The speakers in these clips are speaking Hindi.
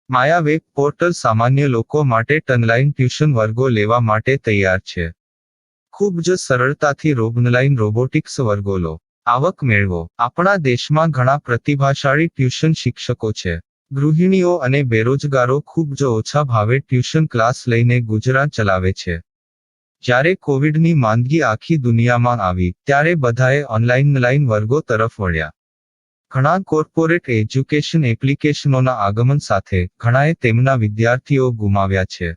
માયા વેબ પોર્ટલ સામાન્ય લોકો માટે ઓનલાઈન ટ્યુશન વર્ગો લેવા માટે તૈયાર છે. ખૂબ જ સરળતાથી ઓનલાઈન રોબોટિક્સ વર્ગો લો, આવક મેળવો. આપણા દેશમાં ઘણા પ્રતિભાશાળી ટ્યુશન શિક્ષકો છે. ગૃહિણીઓ અને બેરોજગારો ખૂબ જ ઓછા ભાવે ટ્યુશન ક્લાસ લઈને ગુજરાન ચલાવે છે. જ્યારે કોવિડની માંદગી આખી દુનિયામાં આવી ત્યારે બધાએ ઓનલાઈન વર્ગો તરફ વળ્યા. ઘણા કોર્પોરેટ એજ્યુકેશન એપ્લિકેશનોના આગમન સાથે ઘણાએ તેમના વિદ્યાર્થીઓ ગુમાવ્યા છે.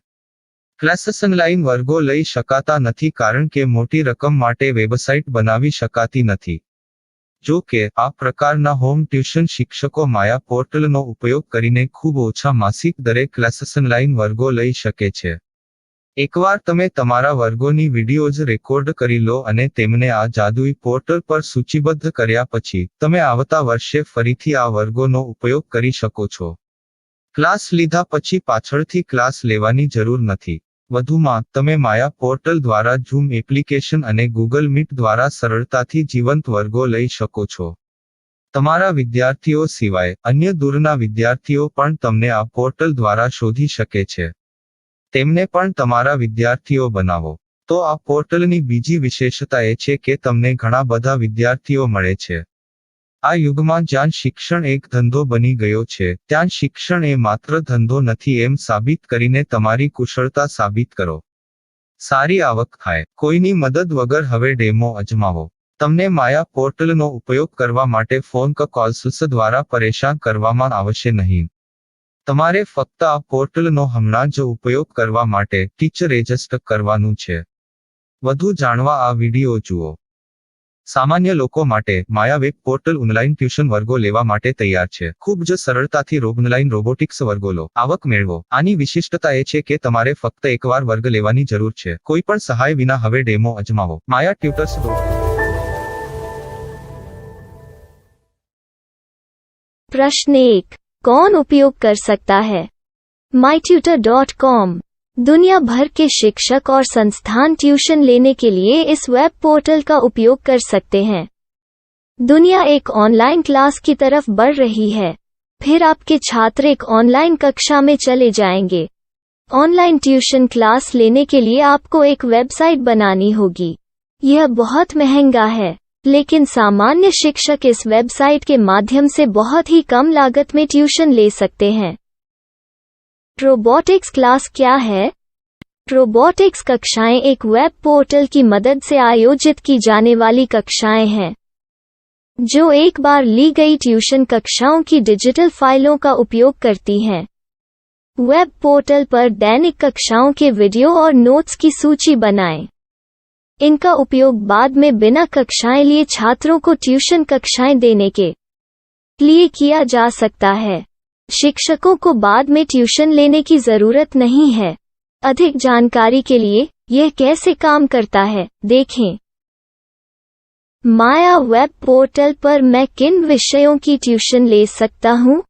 ક્લાસીસ ઓનલાઈન વર્ગો લઈ શકાતા નથી કારણ કે મોટી રકમ માટે વેબસાઇટ બનાવી શકાતી નથી. જો કે આ પ્રકારના હોમ ટ્યુશન શિક્ષકો માયા પોર્ટલનો ઉપયોગ કરીને ખૂબ ઓછા માસિક દરે ક્લાસીસ ઓનલાઈન વર્ગો લઈ શકે છે. એકવાર તમે તમારા વર્ગોની વિડીયોઝ રેકોર્ડ કરી લો અને તેમને આ જાદુઈ પોર્ટલ પર સૂચિબદ્ધ કર્યા પછી તમે આવતા વર્ષે ફરીથી આ વર્ગોનો ઉપયોગ કરી શકો છો. ક્લાસ લીધા પછી પાછળથી ક્લાસ લેવાની જરૂર નથી. વધુમાં તમે માયા પોર્ટલ દ્વારા ઝૂમ એપ્લિકેશન અને ગૂગલ મીટ દ્વારા સરળતાથી જીવંત વર્ગો લઈ શકો છો. તમારા વિદ્યાર્થીઓ સિવાય અન્ય દૂરના વિદ્યાર્થીઓ પણ તમને આ પોર્ટલ દ્વારા શોધી શકે છે. તેમને પણ તમારા વિદ્યાર્થીઓ બનાવો. તો આ પોર્ટલની બીજી વિશેષતા એ છે કે તમને ઘણા બધા વિદ્યાર્થીઓ મળે છે. આ યુગમાં જ્યાં શિક્ષણ એક ધંધો બની ગયો છે ત્યાં શિક્ષણ એ માત્ર ધંધો નથી એમ સાબિત કરીને તમારી કુશળતા સાબિત કરો. સારી આવક થાય. કોઈની મદદ વગર હવે ડેમો અજમાવો. તમને માયા પોર્ટલનો ઉપયોગ કરવા માટે ફોન કોલ્સ દ્વારા પરેશાન કરવામાં આવશે નહીં. તમારે ફક્ત આ પોર્ટલનો હમણાં જ ઉપયોગ કરવા માટે ટીચર રજિસ્ટર કરવાનું છે. વધુ જાણવા આ વિડિયો જુઓ. સામાન્ય લોકો માટે માયા વેબ પોર્ટલ ઓનલાઈન ટ્યુશન વર્ગો લેવા માટે તૈયાર છે. ખૂબ જ સરળતાથી ઓનલાઈન રોબોટિક્સ વર્ગો લો, આવક મેળવો. આની વિશિષ્ટતા એ છે કે તમારે ફક્ત એકવાર વર્ગ લેવાની જરૂર છે. કોઈ પણ સહાય વિના હવે ડેમો અજમાવો. માયા ટ્યુટર્સ. प्रश्न 1. कौन उपयोग कर सकता है? mytutor.com दुनिया भर के शिक्षक और संस्थान ट्यूशन लेने के लिए इस वेब पोर्टल का उपयोग कर सकते हैं. दुनिया एक ऑनलाइन क्लास की तरफ बढ़ रही है. फिर आपके छात्र एक ऑनलाइन कक्षा में चले जाएंगे. ऑनलाइन ट्यूशन क्लास लेने के लिए आपको एक वेबसाइट बनानी होगी. यह बहुत महंगा है, लेकिन सामान्य शिक्षक इस वेबसाइट के माध्यम से बहुत ही कम लागत में ट्यूशन ले सकते हैं. रोबोटिक्स क्लास क्या है? रोबोटिक्स कक्षाएं एक वेब पोर्टल की मदद से आयोजित की जाने वाली कक्षाएं हैं, जो एक बार ली गई ट्यूशन कक्षाओं की डिजिटल फाइलों का उपयोग करती हैं. वेब पोर्टल पर दैनिक कक्षाओं के वीडियो और नोट्स की सूची बनाएं. इनका उपयोग बाद में बिना कक्षाएं लिए छात्रों को ट्यूशन कक्षाएं देने के लिए किया जा सकता है. शिक्षकों को बाद में ट्यूशन लेने की जरूरत नहीं है. अधिक जानकारी के लिए यह कैसे काम करता है देखें. माया वेब पोर्टल पर मैं किन विषयों की ट्यूशन ले सकता हूँ?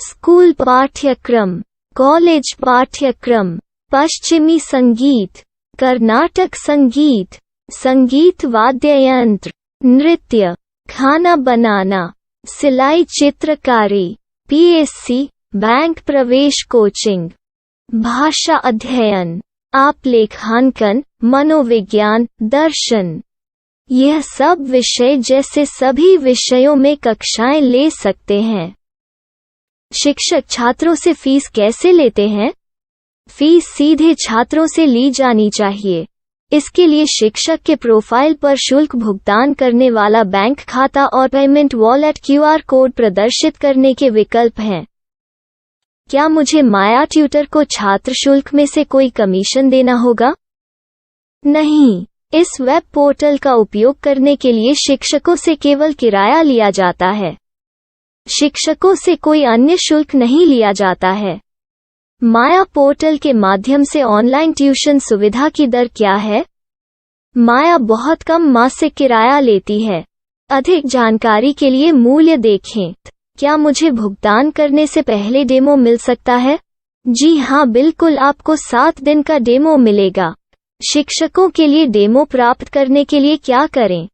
स्कूल पाठ्यक्रम, कॉलेज पाठ्यक्रम, पश्चिमी संगीत, कर्नाटक संगीत, संगीत वाद्य यंत्र, नृत्य, खाना बनाना, सिलाई चित्रकारी, पीएससी, बैंक प्रवेश कोचिंग, भाषा अध्ययन, आलेखांकन, मनोविज्ञान, दर्शन. यह सब विषय जैसे सभी विषयों में कक्षाएं ले सकते हैं. शिक्षक छात्रों से फीस कैसे लेते हैं? फीस सीधे छात्रों से ली जानी चाहिए. इसके लिए शिक्षक के प्रोफाइल पर शुल्क भुगतान करने वाला बैंक खाता और पेमेंट वॉलेट क्यूआर कोड प्रदर्शित करने के विकल्प हैं. क्या मुझे माया ट्यूटर को छात्र शुल्क में से कोई कमीशन देना होगा? नहीं. इस वेब पोर्टल का उपयोग करने के लिए शिक्षकों से केवल किराया लिया जाता है. शिक्षकों से कोई अन्य शुल्क नहीं लिया जाता है. माया पोर्टल के माध्यम से ऑनलाइन ट्यूशन सुविधा की दर क्या है? माया बहुत कम मासिक किराया लेती है. अधिक जानकारी के लिए मूल्य देखें. क्या मुझे भुगतान करने से पहले डेमो मिल सकता है? जी हाँ, बिल्कुल. आपको 7 दिन का डेमो मिलेगा. शिक्षकों के लिए डेमो प्राप्त करने के लिए क्या करें?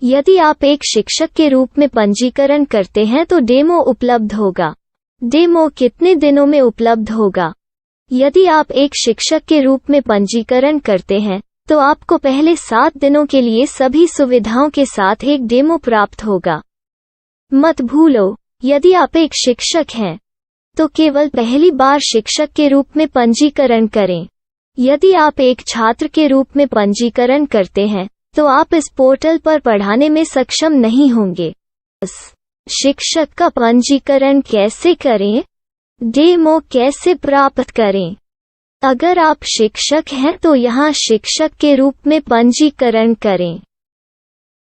यदि आप एक शिक्षक के रूप में पंजीकरण करते हैं तो डेमो उपलब्ध होगा. डेमो कितने दिनों में उपलब्ध होगा? यदि आप एक शिक्षक के रूप में पंजीकरण करते हैं, तो आपको पहले 7 दिनों के लिए सभी सुविधाओं के साथ एक डेमो प्राप्त होगा। मत भूलो, यदि आप एक शिक्षक हैं, तो केवल पहली बार शिक्षक के रूप में पंजीकरण करें। यदि आप एक छात्र के रूप में पंजीकरण करते हैं, तो आप इस पोर्टल पर पढ़ाने में सक्षम नहीं होंगे। शिक्षक का पंजीकरण कैसे करें? डेमो कैसे प्राप्त करें? अगर आप शिक्षक हैं तो यहाँ शिक्षक के रूप में पंजीकरण करें।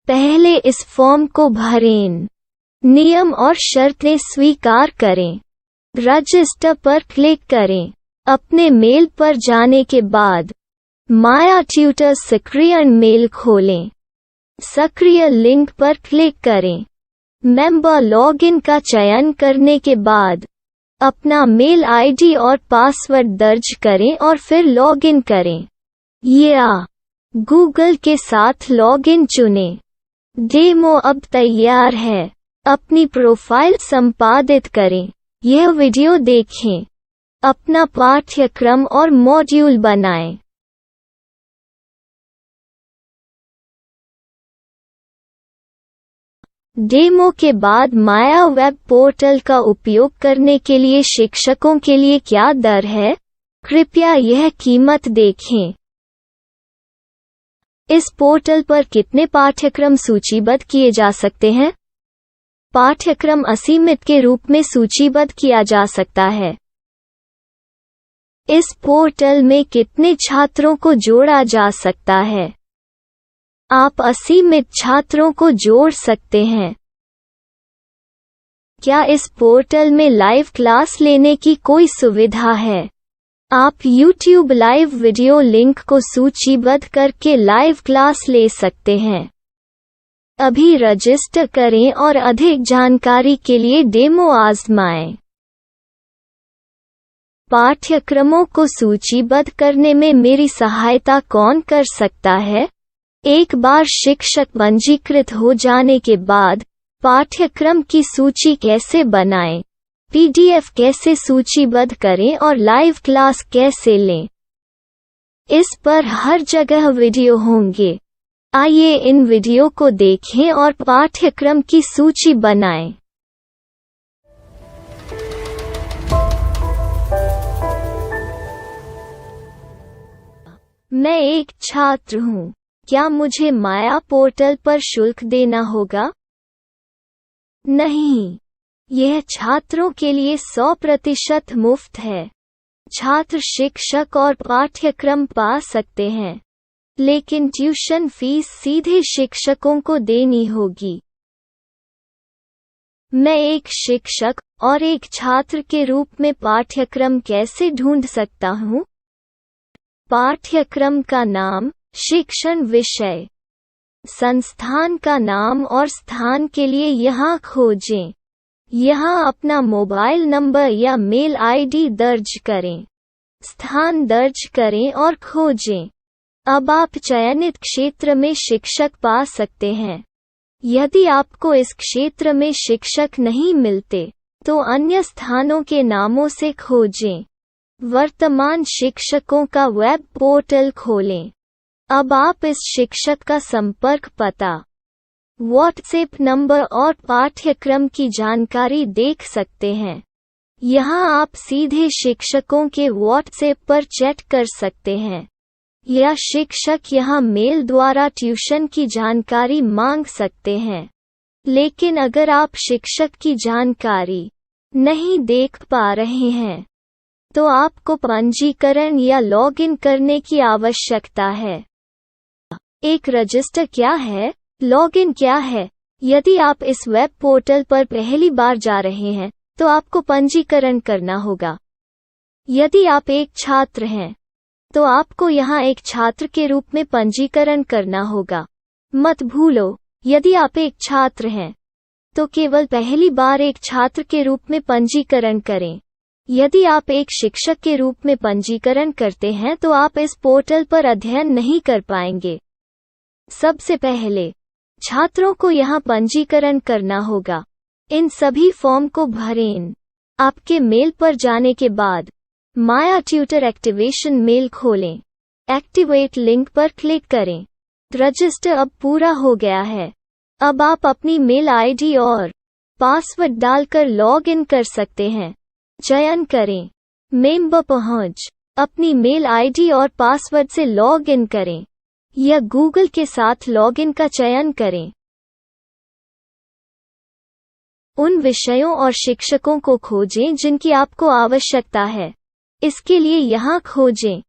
पहले इस फॉर्म को भरें। नियम और शर्तें स्वीकार करें। रजिस्टर पर क्लिक करें। अपने मेल पर जाने के बाद माया ट्यूटर सक्रिय मेल खोलें। सक्रिय लिंक पर क्लिक करें। मेंबर लॉगिन का चयन करने के बाद अपना मेल आईडी और पासवर्ड दर्ज करें और फिर लॉगिन करें या गूगल के साथ लॉगिन चुनें। डेमो अब तैयार है। अपनी प्रोफाइल संपादित करें। यह वीडियो देखें। अपना पाठ्यक्रम और मॉड्यूल बनाएं। डेमो के बाद माया वेब पोर्टल का उपयोग करने के लिए शिक्षकों के लिए क्या दर है? कृपया यह कीमत देखें। इस पोर्टल पर कितने पाठ्यक्रम सूचीबद्ध किए जा सकते हैं? पाठ्यक्रम असीमित के रूप में सूचीबद्ध किया जा सकता है। इस पोर्टल में कितने छात्रों को जोड़ा जा सकता है? आप असीमित छात्रों को जोड़ सकते हैं। क्या इस पोर्टल में लाइव क्लास लेने की कोई सुविधा है? आप YouTube लाइव वीडियो लिंक को सूचीबद्ध करके लाइव क्लास ले सकते हैं। अभी रजिस्टर करें और अधिक जानकारी के लिए डेमो आजमाएं। पाठ्यक्रमों को सूचीबद्ध करने में मेरी सहायता कौन कर सकता है? एक बार शिक्षक पंजीकृत हो जाने के बाद पाठ्यक्रम की सूची कैसे बनाएं, PDF कैसे सूचीबद्ध करें और लाइव क्लास कैसे लें, इस पर हर जगह वीडियो होंगे। आइए इन वीडियो को देखें और पाठ्यक्रम की सूची बनाएं। मैं एक छात्र हूँ। क्या मुझे माया पोर्टल पर शुल्क देना होगा? नहीं, यह छात्रों के लिए 100% मुफ्त है। छात्र शिक्षक और पाठ्यक्रम पा सकते हैं, लेकिन ट्यूशन फीस सीधे शिक्षकों को देनी होगी। मैं एक शिक्षक और एक छात्र के रूप में पाठ्यक्रम कैसे ढूंढ सकता हूँ? पाठ्यक्रम का नाम, शिक्षण विषय, संस्थान का नाम और स्थान के लिए यहाँ खोजें। यहाँ अपना मोबाइल नंबर या मेल आईडी दर्ज करें। स्थान दर्ज करें और खोजें। अब आप चयनित क्षेत्र में शिक्षक पा सकते हैं। यदि आपको इस क्षेत्र में शिक्षक नहीं मिलते, तो अन्य स्थानों के नामों से खोजें। वर्तमान शिक्षकों का वेब पोर्टल खोलें। अब आप इस शिक्षक का संपर्क पता, व्हाट्सएप नंबर और पाठ्यक्रम की जानकारी देख सकते हैं। यहाँ आप सीधे शिक्षकों के व्हाट्सएप पर चैट कर सकते हैं, या शिक्षक यहाँ मेल द्वारा ट्यूशन की जानकारी मांग सकते हैं। लेकिन अगर आप शिक्षक की जानकारी नहीं देख पा रहे हैं, तो आपको पंजीकरण या लॉगिन करने की आवश्यकता है। एक रजिस्टर क्या है? लॉगिन क्या है? यदि आप इस वेब पोर्टल पर पहली बार जा रहे हैं, तो आपको पंजीकरण करना होगा। यदि आप एक छात्र हैं, तो आपको यहाँ एक छात्र के रूप में पंजीकरण करना होगा। मत भूलो, यदि आप एक छात्र हैं, तो केवल पहली बार एक छात्र के रूप में पंजीकरण करें। यदि आप एक शिक्षक के रूप में पंजीकरण करते हैं तो आप इस पोर्टल पर अध्ययन नहीं कर पाएंगे। सबसे पहले छात्रों को यहाँ पंजीकरण करना होगा। इन सभी फॉर्म को भरें। आपके मेल पर जाने के बाद माया ट्यूटर एक्टिवेशन मेल खोलें। एक्टिवेट लिंक पर क्लिक करें। रजिस्टर अब पूरा हो गया है। अब आप अपनी मेल आईडी और पासवर्ड डालकर लॉग इन कर सकते हैं। चयन करें मेंबर पहुंच। अपनी मेल आईडी और पासवर्ड से लॉग इन करें या गूगल के साथ लॉग इन का चयन करें। उन विषयों और शिक्षकों को खोजें जिनकी आपको आवश्यकता है। इसके लिए यहाँ खोजें।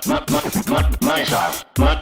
My style. My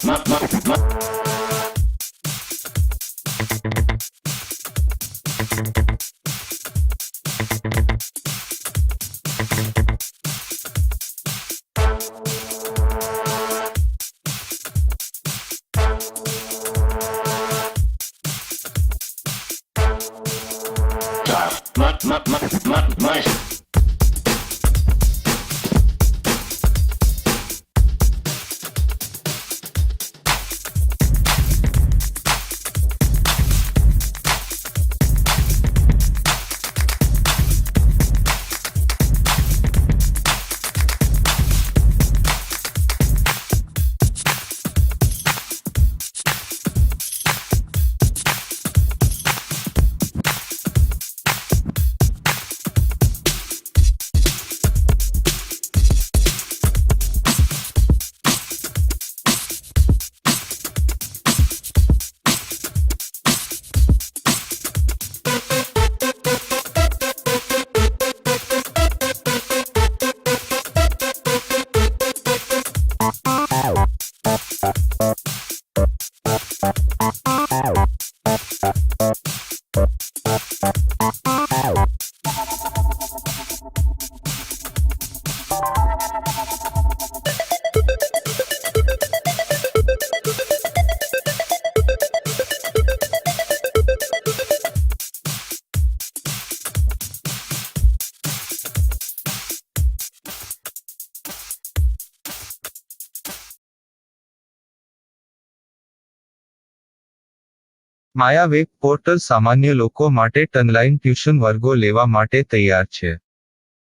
Maya web portal સામાન્ય લોકો માટે ઓનલાઈન ટ્યુશન વર્ગો લેવા માટે તૈયાર છે.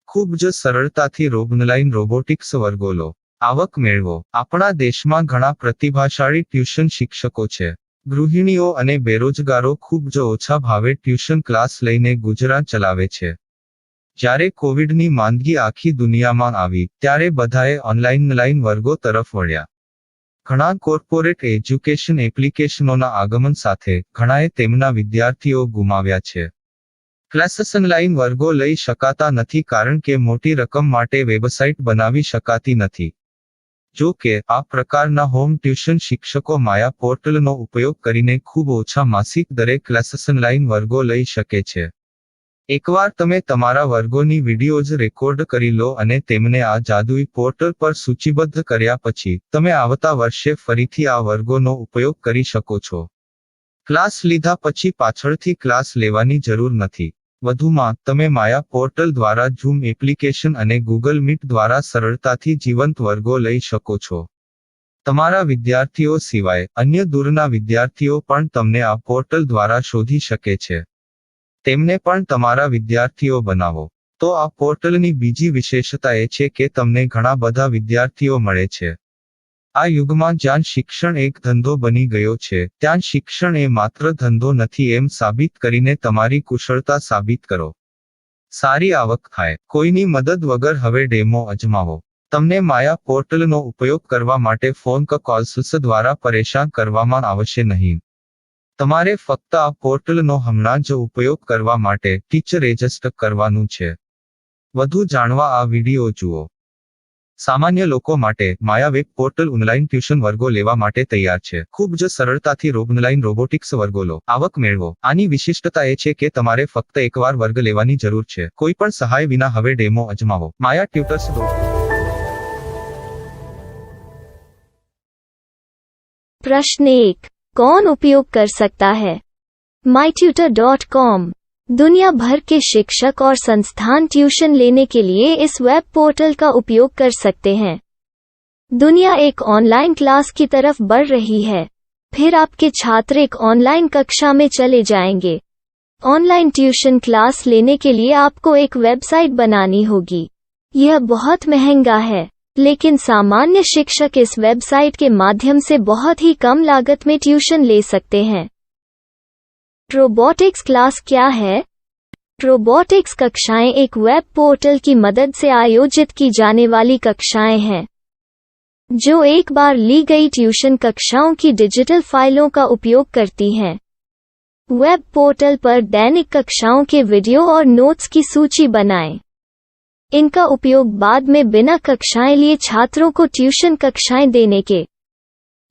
ખૂબ જ સરળતાથી ઓનલાઈન રોબોટિક્સ વર્ગો લો. આવક મેળવો. આપણા દેશમાં ઘણા પ્રતિભાશાળી ટ્યુશન શિક્ષકો છે. ગૃહિણીઓ અને બેરોજગારો ખૂબ જ ઓછા ભાવે ટ્યુશન ક્લાસ લઈને ગુજરાન ચલાવે છે. જ્યારે કોવિડની માંદગી આખી દુનિયામાં આવી ત્યારે બધાએ ઓનલાઈન વર્ગો તરફ વળ્યા. ઘણા કોર્પોરેટ એજ્યુકેશન એપ્લિકેશનોના આગમન સાથે ઘણાએ તેમના વિદ્યાર્થીઓ ગુમાવ્યા છે. ક્લાસીસ ઓનલાઈન વર્ગો લઈ શકાતા નથી કારણ કે મોટી રકમ માટે વેબસાઇટ બનાવી શકાતી નથી. જો કે આ પ્રકારના હોમ ટ્યુશન શિક્ષકો માયા પોર્ટલનો ઉપયોગ કરીને ખૂબ ઓછા માસિક દરે ક્લાસીસ ઓનલાઈન વર્ગો લઈ શકે છે. એકવાર તમે તમારા વર્ગોની વિડીયોઝ રેકોર્ડ કરી લો અને તેમને આ જાદુઈ પોર્ટલ પર સૂચિબદ્ધ કર્યા પછી તમે આવતા વર્ષે ફરીથી આ વર્ગોનો ઉપયોગ કરી શકો છો. ક્લાસ લીધા પછી પાછળથી ક્લાસ લેવાની જરૂર નથી. વધુમાં તમે માયા પોર્ટલ દ્વારા ઝૂમ એપ્લિકેશન અને ગૂગલ મીટ દ્વારા સરળતાથી જીવંત વર્ગો લઈ શકો છો. તમારા વિદ્યાર્થીઓ સિવાય અન્ય દૂરના વિદ્યાર્થીઓ પણ તમને આ પોર્ટલ દ્વારા શોધી શકે છે. તેમને પણ તમારા વિદ્યાર્થીઓ બનાવો. તો આ પોર્ટલની બીજી વિશેષતા એ છે કે તમને ઘણા બધા વિદ્યાર્થીઓ મળે છે. આ યુગમાં જ્યાં શિક્ષણ એક ધંધો બની ગયો છે ત્યાં શિક્ષણ એ માત્ર ધંધો નથી એમ સાબિત કરીને તમારી કુશળતા સાબિત કરો. સારી આવક થાય. કોઈની મદદ વગર હવે ડેમો અજમાવો. તમને માયા પોર્ટલનો ઉપયોગ કરવા માટે ફોન કોલ્સ દ્વારા પરેશાન કરવામાં આવશે નહીં. તમારે ફક્ત આ પોર્ટલનો હમણાં જ ઉપયોગ કરવા માટે ટીચર રજિસ્ટર કરવાનું છે. વધુ જાણવા આ વિડિયો જુઓ. સામાન્ય લોકો માટે માયા વેબ પોર્ટલ ઓનલાઈન ટ્યુશન વર્ગો લેવા માટે તૈયાર છે. ખૂબ જ સરળતાથી ઓનલાઈન રોબોટિક્સ વર્ગો લો. આવક મેળવો. આની વિશિષ્ટતા એ છે કે તમારે ફક્ત એકવાર વર્ગ લેવાની જરૂર છે. કોઈ પણ સહાય વિના હવે ડેમો અજમાવો. માયા ટ્યુટર્સ. प्रश्न 1. कौन उपयोग कर सकता है? mytutor.com दुनिया भर के शिक्षक और संस्थान ट्यूशन लेने के लिए इस वेब पोर्टल का उपयोग कर सकते हैं. दुनिया एक ऑनलाइन क्लास की तरफ बढ़ रही है. फिर आपके छात्र एक ऑनलाइन कक्षा में चले जाएंगे. ऑनलाइन ट्यूशन क्लास लेने के लिए आपको एक वेबसाइट बनानी होगी. यह बहुत महंगा है, लेकिन सामान्य शिक्षक इस वेबसाइट के माध्यम से बहुत ही कम लागत में ट्यूशन ले सकते हैं. रोबोटिक्स क्लास क्या है? रोबोटिक्स कक्षाएं एक वेब पोर्टल की मदद से आयोजित की जाने वाली कक्षाएं हैं, जो एक बार ली गई ट्यूशन कक्षाओं की डिजिटल फाइलों का उपयोग करती हैं. वेब पोर्टल पर दैनिक कक्षाओं के वीडियो और नोट्स की सूची बनाएं. इनका उपयोग बाद में बिना कक्षाएं लिए छात्रों को ट्यूशन कक्षाएं देने के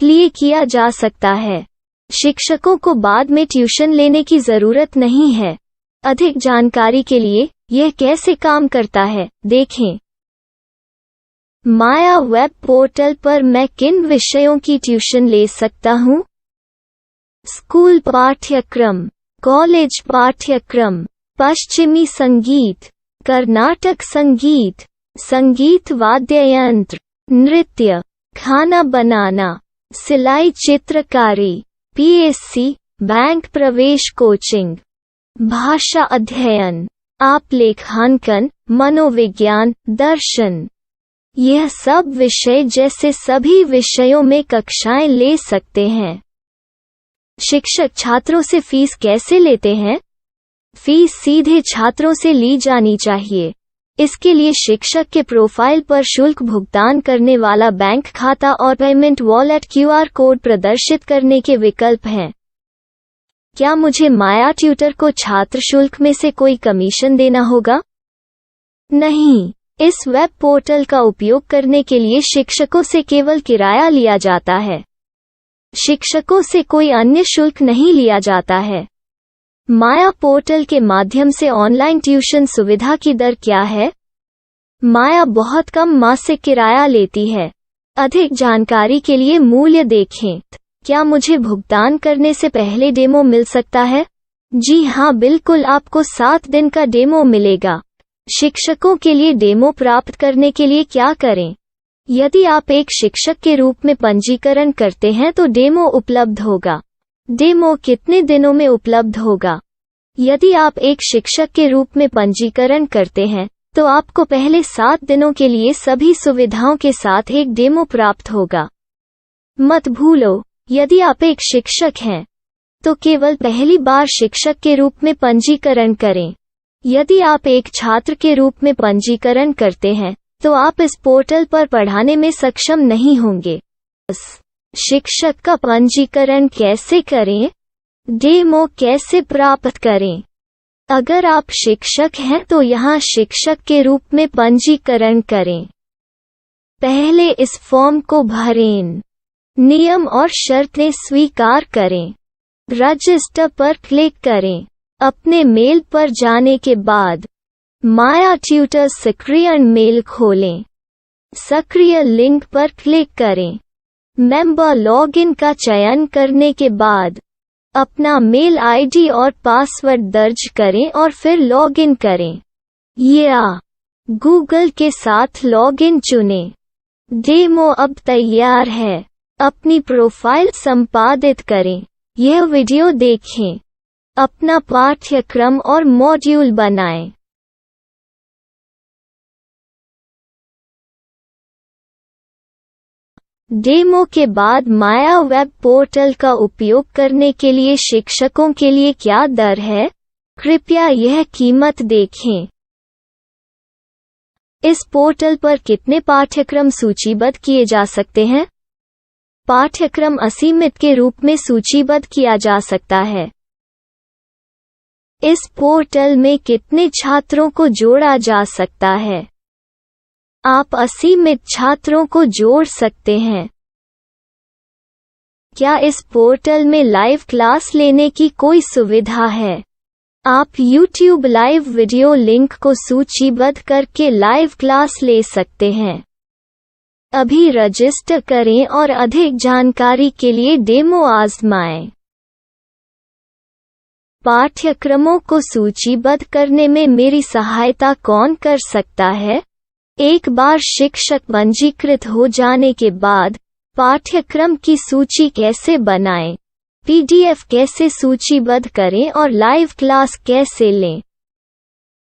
लिए किया जा सकता है। शिक्षकों को बाद में ट्यूशन लेने की जरूरत नहीं है। अधिक जानकारी के लिए यह कैसे काम करता है, देखें। माया वेब पोर्टल पर मैं किन विषयों की ट्यूशन ले सकता हूँ? स्कूल पाठ्यक्रम, कॉलेज पाठ्यक्रम, पश्चिमी संगीत, कर्नाटक संगीत, संगीत वाद्य यंत्र, नृत्य, खाना बनाना, सिलाई चित्रकारी, पीएससी, बैंक प्रवेश कोचिंग, भाषा अध्ययन, आप लेखांकन, मनोविज्ञान, दर्शन। यह सब विषय जैसे सभी विषयों में कक्षाएं ले सकते हैं। शिक्षक छात्रों से फीस कैसे लेते हैं? फीस सीधे छात्रों से ली जानी चाहिए। इसके लिए शिक्षक के प्रोफाइल पर शुल्क भुगतान करने वाला बैंक खाता और पेमेंट वॉलेट क्यूआर कोड प्रदर्शित करने के विकल्प हैं। क्या मुझे माया ट्यूटर को छात्र शुल्क में से कोई कमीशन देना होगा? नहीं, इस वेब पोर्टल का उपयोग करने के लिए शिक्षकों से केवल किराया लिया जाता है। शिक्षकों से कोई अन्य शुल्क नहीं लिया जाता है। माया पोर्टल के माध्यम से ऑनलाइन ट्यूशन सुविधा की दर क्या है? माया बहुत कम मासिक किराया लेती है। अधिक जानकारी के लिए मूल्य देखें। क्या मुझे भुगतान करने से पहले डेमो मिल सकता है? जी हाँ, बिल्कुल, आपको 7 दिन का डेमो मिलेगा। शिक्षकों के लिए डेमो प्राप्त करने के लिए क्या करें? यदि आप एक शिक्षक के रूप में पंजीकरण करते हैं तो डेमो उपलब्ध होगा। डेमो कितने दिनों में उपलब्ध होगा? यदि आप एक शिक्षक के रूप में पंजीकरण करते हैं तो आपको पहले 7 दिनों के लिए सभी सुविधाओं के साथ एक डेमो प्राप्त होगा। मत भूलो, यदि आप एक शिक्षक हैं तो केवल पहली बार शिक्षक के रूप में पंजीकरण करें। यदि आप एक छात्र के रूप में पंजीकरण करते हैं तो आप इस पोर्टल पर पढ़ाने में सक्षम नहीं होंगे। शिक्षक का पंजीकरण कैसे करें? डेमो कैसे प्राप्त करें? अगर आप शिक्षक हैं तो यहाँ शिक्षक के रूप में पंजीकरण करें। पहले इस फॉर्म को भरें। नियम और शर्तें स्वीकार करें। रजिस्टर पर क्लिक करें। अपने मेल पर जाने के बाद माया ट्यूटर सक्रियण मेल खोलें। सक्रिय लिंक पर क्लिक करें। मेंबर लॉगिन का चयन करने के बाद अपना मेल आईडी और पासवर्ड दर्ज करें और फिर लॉगिन करें या गूगल के साथ लॉगिन चुनें। डेमो अब तैयार है। अपनी प्रोफाइल संपादित करें। यह वीडियो देखें। अपना पाठ्यक्रम और मॉड्यूल बनाएं। डेमो के बाद माया वेब पोर्टल का उपयोग करने के लिए शिक्षकों के लिए क्या दर है? कृपया यह कीमत देखें। इस पोर्टल पर कितने पाठ्यक्रम सूचीबद्ध किए जा सकते हैं? पाठ्यक्रम असीमित के रूप में सूचीबद्ध किया जा सकता है। इस पोर्टल में कितने छात्रों को जोड़ा जा सकता है? आप असीमित छात्रों को जोड़ सकते हैं। क्या इस पोर्टल में लाइव क्लास लेने की कोई सुविधा है? आप YouTube लाइव वीडियो लिंक को सूचीबद्ध करके लाइव क्लास ले सकते हैं। अभी रजिस्टर करें और अधिक जानकारी के लिए डेमो आजमाएं। पाठ्यक्रमों को सूचीबद्ध करने में मेरी सहायता कौन कर सकता है? एक बार शिक्षक पंजीकृत हो जाने के बाद पाठ्यक्रम की सूची कैसे बनाएं, PDF कैसे सूचीबद्ध करें और लाइव क्लास कैसे लें,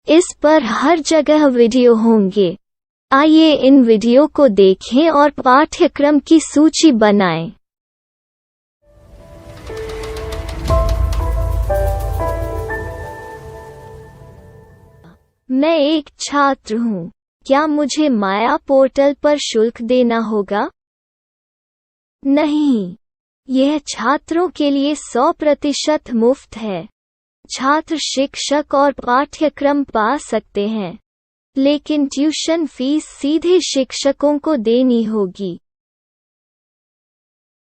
इस पर हर जगह वीडियो होंगे। आइए इन वीडियो को देखें और पाठ्यक्रम की सूची बनाएं। मैं एक छात्र हूँ। क्या मुझे माया पोर्टल पर शुल्क देना होगा? नहीं, यह छात्रों के लिए 100% मुफ्त है। छात्र शिक्षक और पाठ्यक्रम पा सकते हैं। लेकिन ट्यूशन फीस सीधे शिक्षकों को देनी होगी।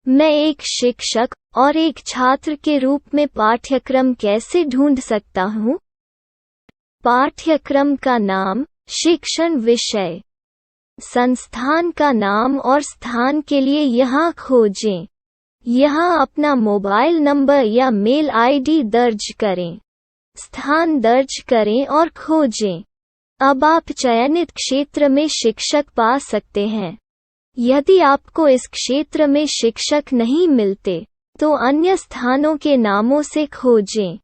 मैं एक शिक्षक और एक छात्र के रूप में पाठ्यक्रम कैसे ढूंढ सकता हूँ? पाठ्यक्रम का नाम, शिक्षण विषय, संस्थान का नाम और स्थान के लिए यहाँ खोजें। यहाँ अपना मोबाइल नंबर या मेल आईडी दर्ज करें। स्थान दर्ज करें और खोजें। अब आप चयनित क्षेत्र में शिक्षक पा सकते हैं। यदि आपको इस क्षेत्र में शिक्षक नहीं मिलते, तो अन्य स्थानों के नामों से खोजें।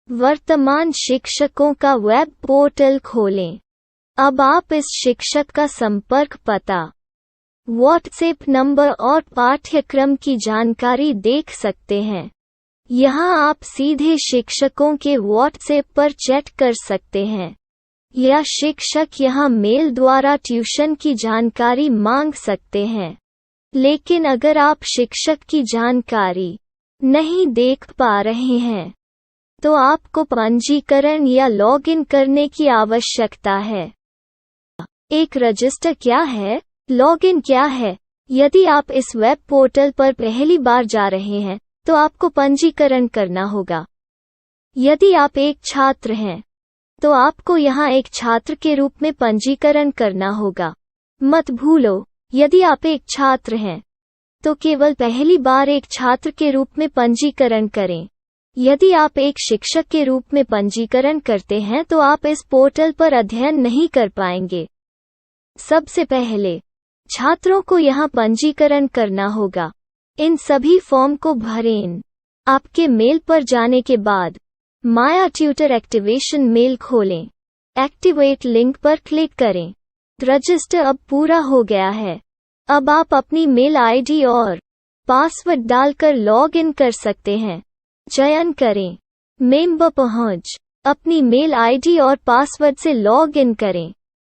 वर्तमान शिक्षकों का वेब पोर्टल खोलें। अब आप इस शिक्षक का संपर्क पता, व्हाट्सएप नंबर और पाठ्यक्रम की जानकारी देख सकते हैं। यहाँ आप सीधे शिक्षकों के व्हाट्सएप पर चैट कर सकते हैं, या शिक्षक यहाँ मेल द्वारा ट्यूशन की जानकारी मांग सकते हैं। लेकिन अगर आप शिक्षक की जानकारी नहीं देख पा रहे हैं, तो आपको पंजीकरण या लॉगिन करने की आवश्यकता है। एक रजिस्टर क्या है? लॉगिन क्या है? यदि आप इस वेब पोर्टल पर पहली बार जा रहे हैं, तो आपको पंजीकरण करना होगा। यदि आप एक छात्र हैं, तो आपको यहाँ एक छात्र के रूप में पंजीकरण करना होगा। मत भूलो, यदि आप एक छात्र हैं, तो केवल पहली बार एक छात्र के रूप में पंजीकरण करें। यदि आप एक शिक्षक के रूप में पंजीकरण करते हैं, तो आप इस पोर्टल पर अध्ययन नहीं कर पाएंगे। सबसे पहले छात्रों को यहाँ पंजीकरण करना होगा। इन सभी फॉर्म को भरें। आपके मेल पर जाने के बाद माया ट्यूटर एक्टिवेशन मेल खोलें। एक्टिवेट लिंक पर क्लिक करें। रजिस्टर अब पूरा हो गया है। अब आप अपनी मेल आईडी और पासवर्ड डालकर लॉग इन कर सकते हैं। चयन करें मेंबर पहुंच। अपनी मेल आईडी और पासवर्ड से लॉग इन करें,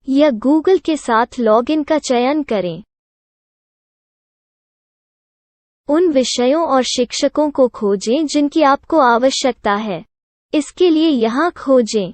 या गूगल के साथ लॉगिन का चयन करें। उन विषयों और शिक्षकों को खोजें जिनकी आपको आवश्यकता है। इसके लिए यहाँ खोजें।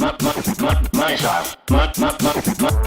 Money shot. Money.